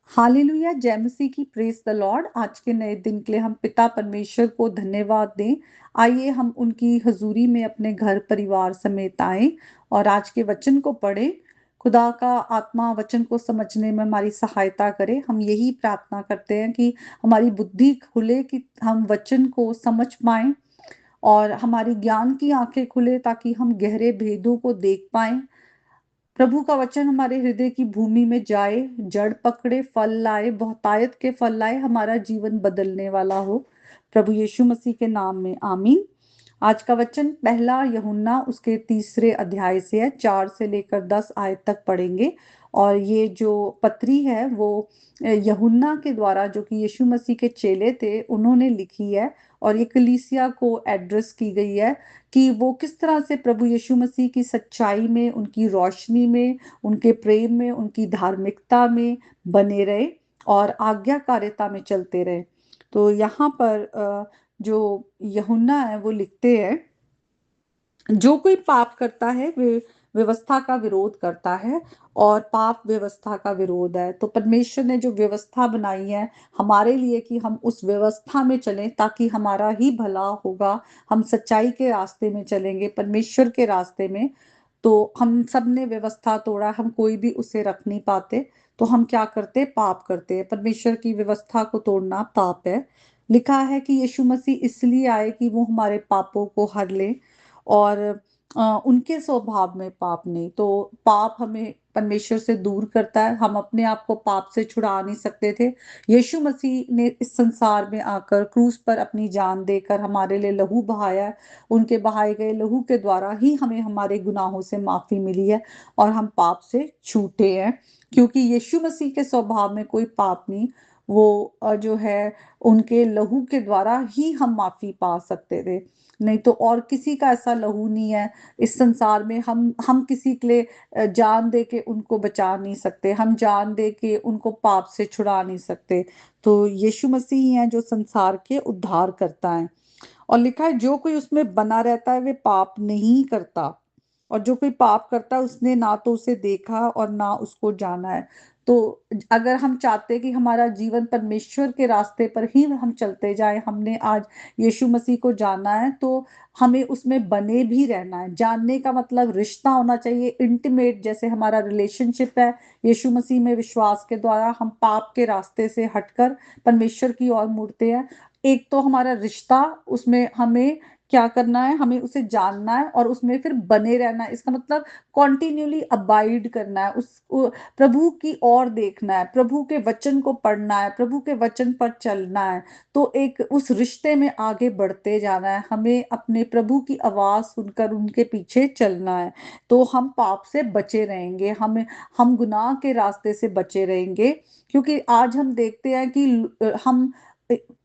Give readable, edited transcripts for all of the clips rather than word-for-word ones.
Hallelujah, जय मसीह की, praise the Lord. आज के नए दिन के लिए हम पिता परमेश्वर को धन्यवाद दें। आइए हम उनकी हजूरी में अपने घर परिवार समेत आए और आज के वचन को पढ़ें। खुदा का आत्मा वचन को समझने में हमारी सहायता करे। हम यही प्रार्थना करते हैं कि हमारी बुद्धि खुले, कि हम वचन को समझ पाएं और हमारी ज्ञान की आंखें खुले, ताकि हम गहरे भेदों को देख पाएं। प्रभु का वचन हमारे हृदय की भूमि में जाए, जड़ पकड़े, फल लाए, बहुतायत के फल लाए, हमारा जीवन बदलने वाला हो। प्रभु यीशु मसीह के नाम में आमीन। आज का वचन पहला यूहन्ना उसके 3 अध्याय से है, 4 से लेकर 10 आयत तक पढ़ेंगे। और ये जो पत्री है वो यूहन्ना के द्वारा, जो कि यीशु मसीह के चेले थे, उन्होंने लिखी है। और ये कलीसिया को एड्रेस की गई है कि वो किस तरह से प्रभु यीशु मसीह की सच्चाई में, उनकी रोशनी में, उनके प्रेम में, उनकी धार्मिकता में बने रहे और आज्ञाकारिता में चलते रहे। तो यहाँ पर जो यूहन्ना है वो लिखते हैं, जो कोई पाप करता है वे व्यवस्था का विरोध करता है, और पाप व्यवस्था का विरोध है। तो परमेश्वर ने जो व्यवस्था बनाई है हमारे लिए कि हम उस व्यवस्था में चलें, ताकि हमारा ही भला होगा। हम सच्चाई के रास्ते में चलेंगे, परमेश्वर के रास्ते में। तो हम सब ने व्यवस्था तोड़ा, हम कोई भी उसे रख नहीं पाते। तो हम क्या करते? पाप करते हैं। परमेश्वर की व्यवस्था को तोड़ना पाप है। लिखा है कि यीशु मसीह इसलिए आए कि वो हमारे पापों को हर ले, और उनके स्वभाव में पाप नहीं। तो पाप हमें परमेश्वर से दूर करता है। हम अपने आप को पाप से छुड़ा नहीं सकते थे। यीशु मसीह ने इस संसार में आकर क्रूस पर अपनी जान देकर हमारे लिए लहू बहाया है। उनके बहाए गए लहू के द्वारा ही हमें हमारे गुनाहों से माफी मिली है और हम पाप से छूटे हैं, क्योंकि यीशु मसीह के स्वभाव में कोई पाप नहीं। वो जो है, उनके लहू के द्वारा ही हम माफी पा सकते थे। नहीं तो और किसी का ऐसा लहू नहीं है इस संसार में। हम किसी के लिए जान दे के उनको बचा नहीं सकते, हम जान दे के उनको पाप से छुड़ा नहीं सकते। तो यीशु मसीह ही हैं जो संसार के उद्धार करता है। और लिखा है, जो कोई उसमें बना रहता है वे पाप नहीं करता, और जो कोई पाप करता है उसने ना तो उसे देखा और ना उसको जाना है। तो अगर हम चाहते हैं कि हमारा जीवन परमेश्वर के रास्ते पर ही हम चलते जाएं, हमने आज यीशु मसीह को जाना है, तो हमें उसमें बने भी रहना है। जानने का मतलब रिश्ता होना चाहिए, इंटीमेट, जैसे हमारा रिलेशनशिप है यीशु मसीह में विश्वास के द्वारा। हम पाप के रास्ते से हटकर परमेश्वर की ओर मुड़ते हैं। एक तो हमारा रिश्ता, उसमें हमें क्या करना है? हमें उसे जानना है और उसमें फिर बने रहना है। इसका मतलब कॉन्टिन्यूली अबाइड करना है, प्रभु की ओर देखना है, प्रभु के वचन को पढ़ना है, प्रभु के वचन पर चलना है। तो एक उस रिश्ते में आगे बढ़ते जाना है। हमें अपने प्रभु की आवाज सुनकर उनके पीछे चलना है। तो हम पाप से बचे रहेंगे, हम गुनाह के रास्ते से बचे रहेंगे। क्योंकि आज हम देखते हैं कि हम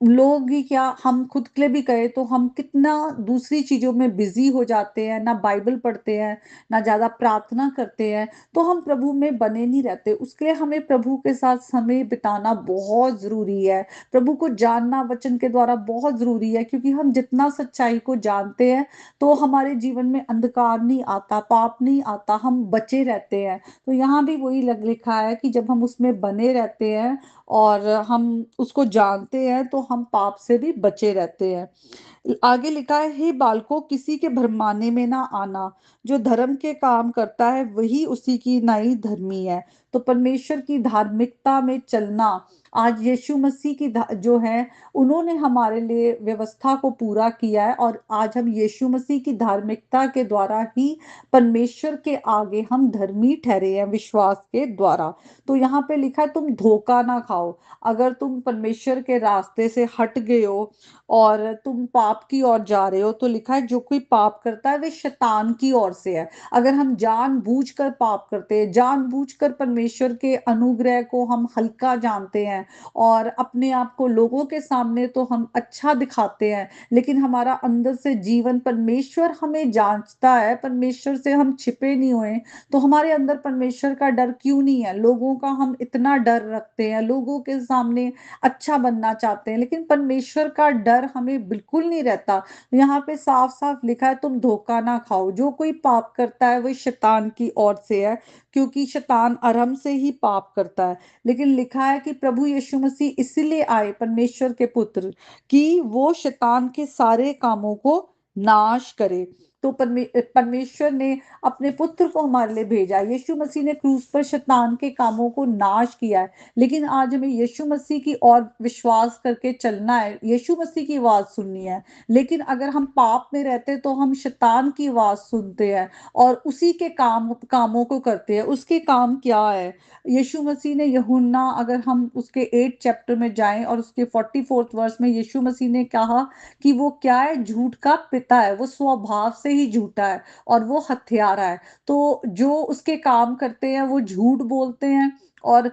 लोग ही क्या, हम खुद के लिए भी कहे तो हम कितना दूसरी चीजों में बिजी हो जाते हैं, ना बाइबल पढ़ते हैं, ना ज्यादा प्रार्थना करते हैं। तो हम प्रभु में बने नहीं रहते। उसके लिए हमें प्रभु के साथ समय बिताना बहुत जरूरी है। प्रभु को जानना वचन के द्वारा बहुत जरूरी है, क्योंकि हम जितना सच्चाई को जानते हैं तो हमारे जीवन में अंधकार नहीं आता, पाप नहीं आता, हम बचे रहते हैं। तो यहाँ भी वही लिखा है कि जब हम उसमें बने रहते हैं और हम उसको जानते हैं, तो हम पाप से भी बचे रहते हैं। आगे लिखा है, हे बालकों, किसी के भरमाने में ना आना। जो धर्म के काम करता है वही उसी की नाई धर्मी है। तो परमेश्वर की धार्मिकता में चलना, आज यीशु मसीह की जो है, उन्होंने हमारे लिए व्यवस्था को पूरा किया है, और आज हम यीशु मसीह की धार्मिकता के द्वारा ही परमेश्वर के आगे हम धर्मी ठहरे हैं, विश्वास के द्वारा। तो यहाँ पे लिखा है, तुम धोखा ना खाओ। अगर तुम परमेश्वर के रास्ते से हट गए हो और तुम पाप की ओर जा रहे हो, तो लिखा है, जो कोई पाप करता है वे शैतान की ओर से है। अगर हम जानबूझकर पाप करते हैं, जानबूझकर परमेश्वर के अनुग्रह को हम हल्का जानते हैं, और अपने आप को लोगों के सामने तो हम अच्छा दिखाते हैं, लेकिन हमारा अंदर से जीवन, परमेश्वर हमें जांचता है, परमेश्वर से हम छिपे नहीं हुए। तो हमारे अंदर परमेश्वर का डर क्यों नहीं है? लोगों का हम इतना डर रखते हैं, लोगों के सामने अच्छा बनना चाहते हैं, लेकिन परमेश्वर का डर हमें बिल्कुल नहीं रहता। यहाँ पे साफ साफ लिखा है तुम धोखा ना खाओ, जो कोई पाप करता है वो शैतान की ओर से है, क्योंकि शैतान आरंभ से ही पाप करता है। लेकिन लिखा है कि प्रभु यीशु मसीह इसीलिए आए, परमेश्वर के पुत्र, कि वो शैतान के सारे कामों को नाश करे। तो परमेश्वर ने अपने पुत्र को हमारे लिए भेजा। यीशु मसीह ने क्रूस पर शैतान के कामों को नाश किया है। लेकिन आज हमें यीशु मसीह की ओर विश्वास करके चलना है, यीशु मसीह की आवाज सुननी है। लेकिन अगर हम पाप में रहते तो हम शैतान की आवाज सुनते हैं और उसी के कामों को करते हैं। उसके काम क्या है? यीशु मसीह ने यूहन्ना, अगर हम उसके 8 चैप्टर में जाएं और उसके 44th वर्स में यीशु मसीह ने कहा कि वो क्या है, झूठ का पिता है, वो स्वभाव से ही झूठा है और वो हत्यारा है। तो जो उसके काम करते हैं वो झूठ बोलते हैं, और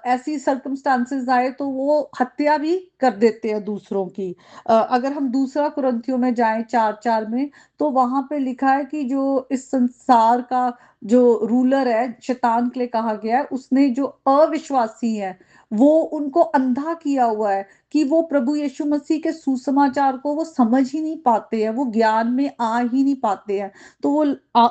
ऐसी सर्कमस्टांसेस आए तो वो हत्या भी कर देते हैं दूसरों की। अगर हम दूसरा कुरिन्थियों में जाएं 4:4 में, तो वहां पे लिखा है कि जो इस संसार का जो रूलर है, शैतान के लिए कहा गया है, उसने जो अविश्वासी है वो उनको अंधा किया हुआ है कि वो प्रभु यीशु मसीह के सुसमाचार को वो समझ ही नहीं पाते हैं, वो ज्ञान में आ ही नहीं पाते हैं। तो वो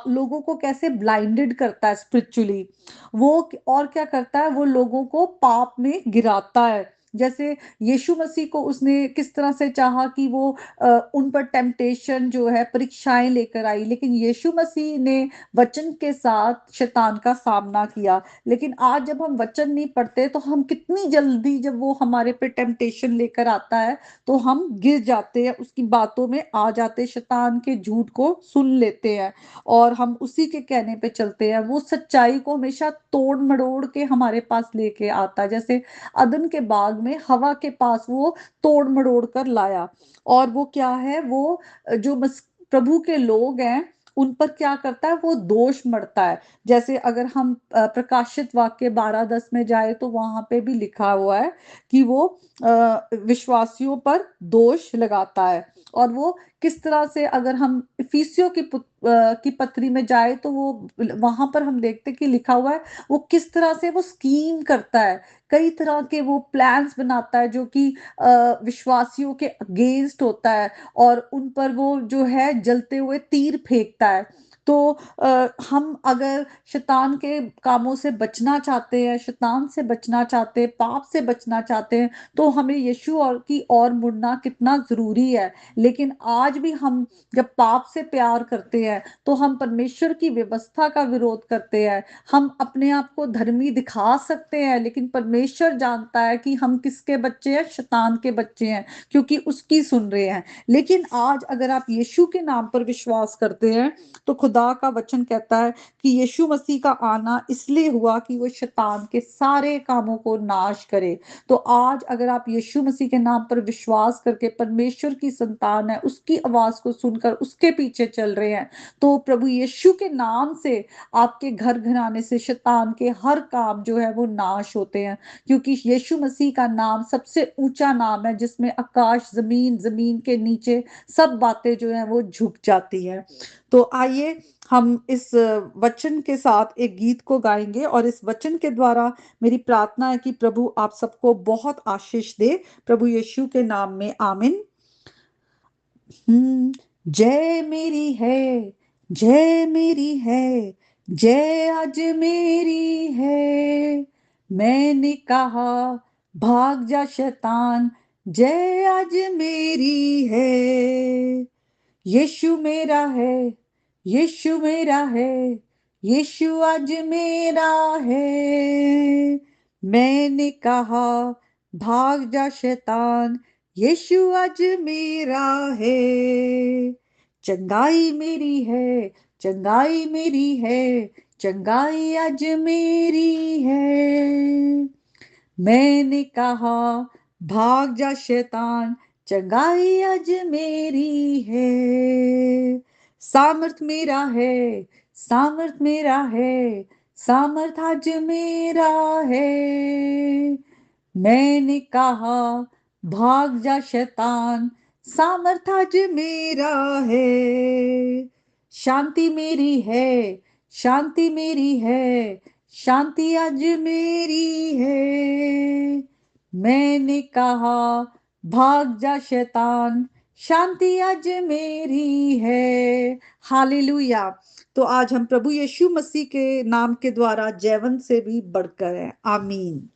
लोगों को कैसे ब्लाइंडेड करता है स्पिरिचुअली। वो और क्या करता है, वो लोगों को पाप में गिराता है। जैसे यीशु मसीह को उसने किस तरह से चाहा कि वो उन पर टेम्पटेशन जो है, परीक्षाएं लेकर आई, लेकिन यीशु मसीह ने वचन के साथ शैतान का सामना किया। लेकिन आज जब हम वचन नहीं पढ़ते तो हम कितनी जल्दी, जब वो हमारे पे टेम्पटेशन लेकर आता है तो हम गिर जाते हैं, उसकी बातों में आ जाते, शैतान के झूठ को सुन लेते हैं और हम उसी के कहने पे चलते हैं। वो सच्चाई को हमेशा तोड़ मड़ोड़ के हमारे पास लेके आता है। जैसे अदन के बाग में हवा के पास वो तोड़ मड़ोड़ कर लाया। और वो क्या है, वो जो प्रभु के लोग हैं उन पर क्या करता है, वो दोष मढ़ता है। जैसे अगर हम प्रकाशित वाक्य 12:10 में जाए तो वहां पे भी लिखा हुआ है कि वो विश्वासियों पर दोष लगाता है। और वो किस तरह से, अगर हम इफिसियों की पत्री में जाए तो वो वहां पर हम देखते कि लिखा हुआ है वो किस तरह से वो स्कीम करता है, कई तरह के वो प्लान्स बनाता है जो कि विश्वासियों के अगेंस्ट होता है, और उन पर वो जो है जलते हुए तीर फेंकता है। तो हम अगर शैतान के कामों से बचना चाहते हैं, शैतान से बचना चाहते हैं, पाप से बचना चाहते हैं, तो हमें यीशु और की ओर मुड़ना कितना जरूरी है। लेकिन आज भी हम जब पाप से प्यार करते हैं तो हम परमेश्वर की व्यवस्था का विरोध करते हैं। हम अपने आप को धर्मी दिखा सकते हैं, लेकिन परमेश्वर जानता है कि हम किसके बच्चे हैं, शैतान के बच्चे हैं, क्योंकि उसकी सुन रहे हैं। लेकिन आज अगर आप यीशु के नाम पर विश्वास करते हैं तो खुदा का वचन कहता है कि यीशु मसीह का आना इसलिए हुआ कि वो शैतान के सारे कामों को नाश करे। तो आज अगर आप यीशु मसीह के नाम पर विश्वास करके परमेश्वर की संतान है, उसकी आवाज को सुनकर उसके पीछे चल रहे हैं, तो प्रभु यीशु के नाम से आपके घर घराने से शैतान के हर काम जो है वो नाश होते हैं। क्योंकि यीशु मसीह का नाम सबसे ऊंचा नाम है, जिसमें आकाश जमीन, जमीन के नीचे सब बातें जो है वो झुक जाती है। तो आइए हम इस वचन के साथ एक गीत को गाएंगे, और इस वचन के द्वारा मेरी प्रार्थना है कि प्रभु आप सबको बहुत आशीष दे, प्रभु यीशु के नाम में, आमीन। जय मेरी है, जय मेरी है, जय आज मेरी है। मैंने कहा भाग जा शैतान, जय आज मेरी है। यीशु मेरा है, यीशु मेरा है, यीशु आज मेरा है। मैंने कहा भाग जा शैतान, यीशु आज मेरा है। चंगाई मेरी है, चंगाई मेरी है, चंगाई आज मेरी है। मैंने कहा भाग जा शैतान, चंगाई आज मेरी है। सामर्थ मेरा है, सामर्थ मेरा है, सामर्थ आज मेरा है। मैंने कहा भाग जा शैतान, सामर्थ आज मेरा है। शांति मेरी है, शांति मेरी है, शांति आज मेरी है। मैंने कहा भाग जा शैतान, शांति आज मेरी है। हालेलुया। तो आज हम प्रभु यीशु मसीह के नाम के द्वारा जयवंत से भी बढ़कर हैं। आमीन।